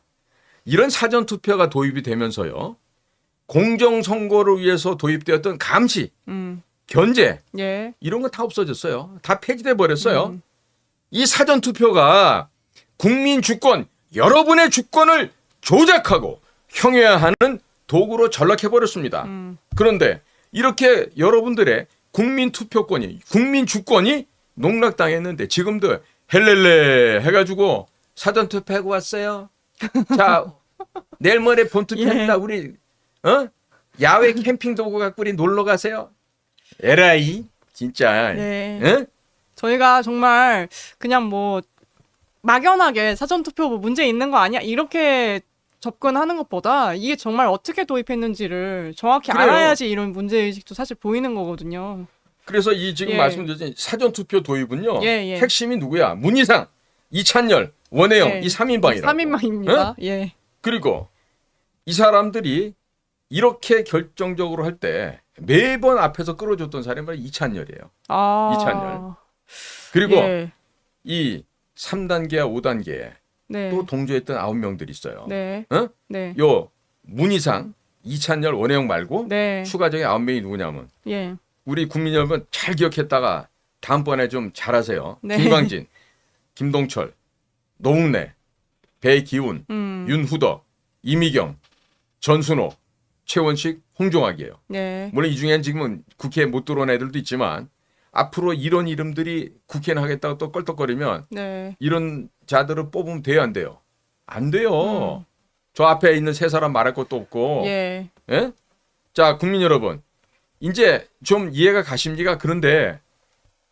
이런 사전투표가 도입이 되면서요. 공정선거를 위해서 도입되었던 감시, 견제 예. 이런 건 다 없어졌어요. 다 폐지돼 버렸어요. 이 사전투표가 국민 주권, 여러분의 주권을 조작하고 형해하는 도구로 전락해 버렸습니다. 그런데 이렇게 여러분들의 국민 투표권이, 국민 주권이 농락당했는데 지금도 헬렐레 해가지고 사전투표하고 왔어요. 자, 내일 모레 본투표합니다. 예. 우리 야외 캠핑 도구 갖고 우리 놀러 가세요. 에라이 진짜. 네. 응? 저희가 정말 그냥 뭐 막연하게 사전투표 뭐 문제 있는 거 아니야? 이렇게 접근하는 것보다 이게 정말 어떻게 도입했는지를 정확히 그래요. 알아야지 이런 문제의식도 사실 보이는 거거든요. 그래서 이 지금 예. 말씀드린 사전투표 도입은요. 예. 핵심이 누구야? 문희상, 이찬열, 원혜영 예. 이 3인방이라고. 3인방입니다. 예. 그리고 이 사람들이 이렇게 결정적으로 할 때 매번 앞에서 끌어줬던 사람이 이찬열이에요. 아. 이찬열. 그리고 예. 이 3단계와 5단계에 네. 또 동조했던 9명들이 있어요. 네. 어? 네. 요 문희상, 이찬열, 원혜영 말고 네. 추가적인 9명이 누구냐면 예. 우리 국민 여러분 잘 기억했다가 다음번에 좀 잘하세요. 네. 김광진, 김동철, 노웅래, 배기훈, 음. 윤후덕, 이미경, 전순호, 최원식, 홍종학이에요. 네. 물론 이 중에는 지금은 국회에 못 들어온 애들도 있지만 앞으로 이런 이름들이 국회는 하겠다고 또 껄떡거리면 네. 이런 자들을 뽑으면 돼요, 안 돼요? 안 돼요. 저 앞에 있는 세 사람 말할 것도 없고. 예. 예? 자, 국민 여러분. 이제 좀 이해가 가십니까? 그런데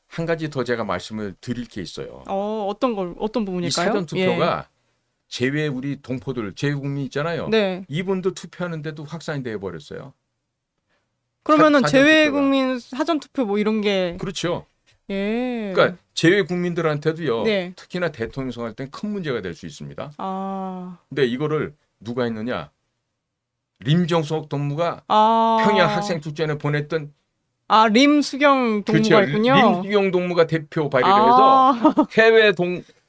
한 가지 더 제가 말씀을 드릴 게 있어요. 어떤 부분일까요? 이 사전투표가 제외 우리 동포들, 제외국민 있잖아요. 예. 네. 이분들 투표하는데도 확산이 돼버렸어요. 그러면은 사전투표가. 재외국민 사전투표 뭐 이런 게 그렇죠. 예. 그러니까 제외국민들한테도요. 네. 특히나 대통령 선거할 땐 큰 문제가 될 수 있습니다. 아. 근데 이거를 누가 했느냐? 림정석 동무가 아. 평양 학생 축제에 보냈던 림수경 동무가 그렇죠. 있군요. 림수경 동무가 대표 발의를 아. 해서 해외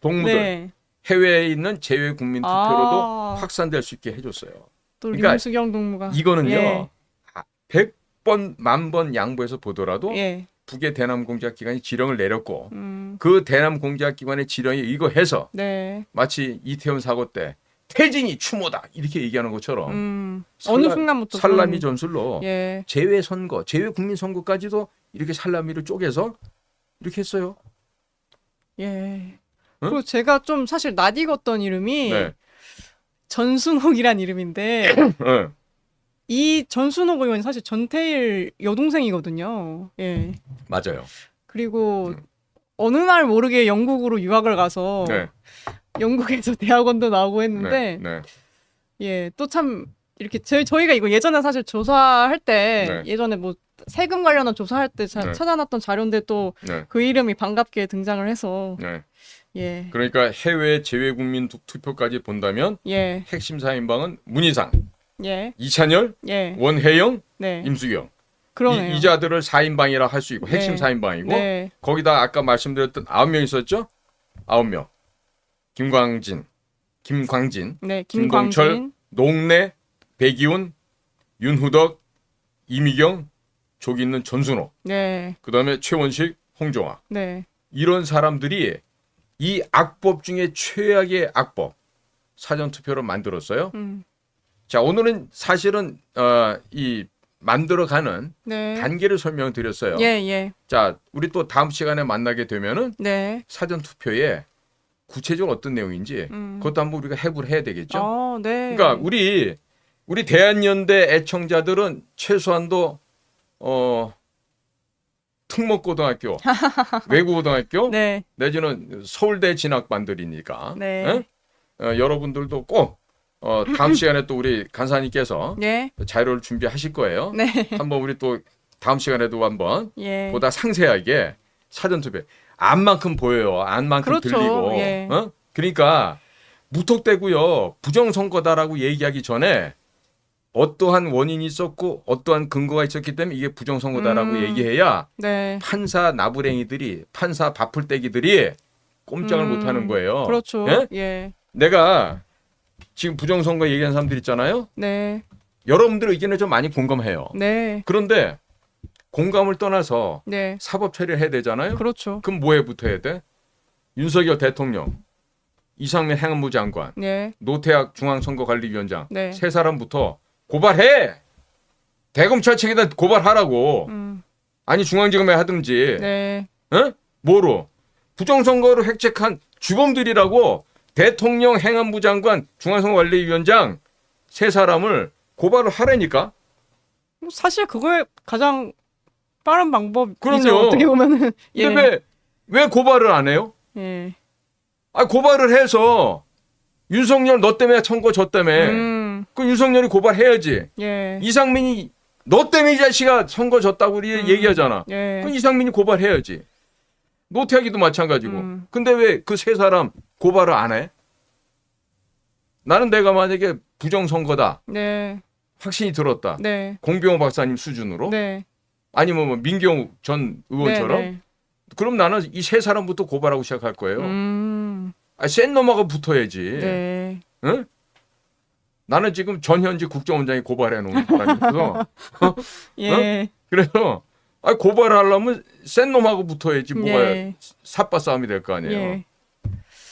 동무들 네. 해외에 있는 제외 국민 투표로도 아. 확산될 수 있게 해줬어요. 또 그러니까 림수경 동무가 이거는요. 예. 100번, 1000번 양보해서 보더라도 예. 북의 대남 공작 기관이 지령을 내렸고 음. 그 대남 공작 기관의 지령이 이거 해서 네. 마치 이태원 사고 때 태진이 추모다 이렇게 얘기하는 것처럼 어느 순간부터 살라미 그런- 전술로 예. 제외 선거, 제외 국민 선거까지도 이렇게 살라미를 쪼개서 이렇게 했어요. 예. 그리고 제가 좀 사실 낯익었던 이름이 네. 전순옥이란 이름인데 네. 이 전순옥 의원이 사실 전태일 여동생이거든요. 예. 맞아요. 그리고 어느 날 모르게 영국으로 유학을 가서 네. 영국에서 대학원도 나오고 했는데 네. 예, 또 참 이렇게 저희가 이거 예전에 사실 조사할 때 네. 예전에 뭐 세금 관련한 조사할 때 네. 찾아놨던 자료인데 또 네. 그 이름이 반갑게 등장을 해서 네. 예. 그러니까 해외 제외 국민 투표까지 본다면 예. 핵심 4인방은 문희상, 예. 이찬열, 예. 원혜영, 네. 임수경. 그러네요. 이 자들을 4인방이라 할 수 있고 핵심 네. 4인방이고 네. 거기다 아까 말씀드렸던 9명 있었죠? 9명. 김광진, 네. 김동철, 김광진. 노웅래, 배기훈, 윤후덕, 이미경, 저기 있는 전순호, 네. 그다음에 최원식, 홍종학 네. 이런 이런 사람들이 이 악법 중에 최악의 악법 사전투표로 만들었어요. 자, 오늘은 사실은 이 만들어가는 네. 단계를 설명드렸어요. 예, 예. 자, 우리 또 다음 시간에 만나게 되면은 네. 사전투표에 구체적으로 어떤 내용인지 그것도 한번 우리가 해부를 해야 되겠죠. 네. 그러니까 우리 대한연대 애청자들은 최소한도 특목고등학교, 외국고등학교 네. 내지는 서울대 진학반들이니까 네. 여러분들도 꼭 다음 시간에 또 우리 간사님께서 예. 자료를 준비하실 거예요. 네. 한번 우리 또 다음 시간에도 한번 예. 보다 상세하게 사전투표 안만큼 보여요. 안만큼 그렇죠. 들리고. 예. 그러니까 무턱대고요. 부정선거다라고 얘기하기 전에 어떠한 원인이 있었고 어떠한 근거가 있었기 때문에 이게 부정선거다라고 얘기해야 네. 판사 나부랭이들이 판사 바풀떼기들이 꼼짝을 못하는 거예요. 그렇죠. 예? 예. 내가 지금 부정선거 얘기하는 사람들 있잖아요. 네. 여러분들 의견을 좀 많이 공감해요. 네. 그런데 공감을 떠나서 네. 사법 처리를 해야 되잖아요. 그렇죠. 그럼 뭐에 붙어야 돼? 윤석열 대통령, 이상민 행안부 장관, 네. 노태학 중앙선거관리위원장 네. 세 사람부터 고발해. 대검찰 측에다 고발하라고. 아니 중앙지검에 하든지. 네. 뭐로? 부정선거를 획책한 주범들이라고 대통령, 행안부 장관, 중앙선거관리위원장 세 사람을 고발을 하라니까. 사실 그거에 가장 빠른 방법이죠. 그럼요. 어떻게 보면은. 예. 근데 왜 고발을 안 해요? 예. 아, 고발을 해서 윤석열 너 때문에 선거 졌 때문에 그 윤석열이 고발해야지. 예. 이상민이 너 때문에 이 자식아 선거 졌다고 얘기하잖아. 예. 그 이상민이 고발해야지. 노태학이도 마찬가지고. 근데 왜 그 세 사람 고발을 안 해? 나는 내가 만약에 부정선거다. 네. 확신이 들었다. 네. 공병호 박사님 수준으로. 네. 아니면 뭐 민경욱 전 의원처럼. 네. 그럼 나는 이 세 사람부터 고발하고 시작할 거예요. 아, 센 놈하고 붙어야지. 네. 응? 나는 지금 전현직 국정원장이 고발해 놓은 사람이어서. 예. 그래서 고발하려면 센 놈하고 붙어야지 뭐가 예. 삿바 싸움이 될 거 아니에요. 예.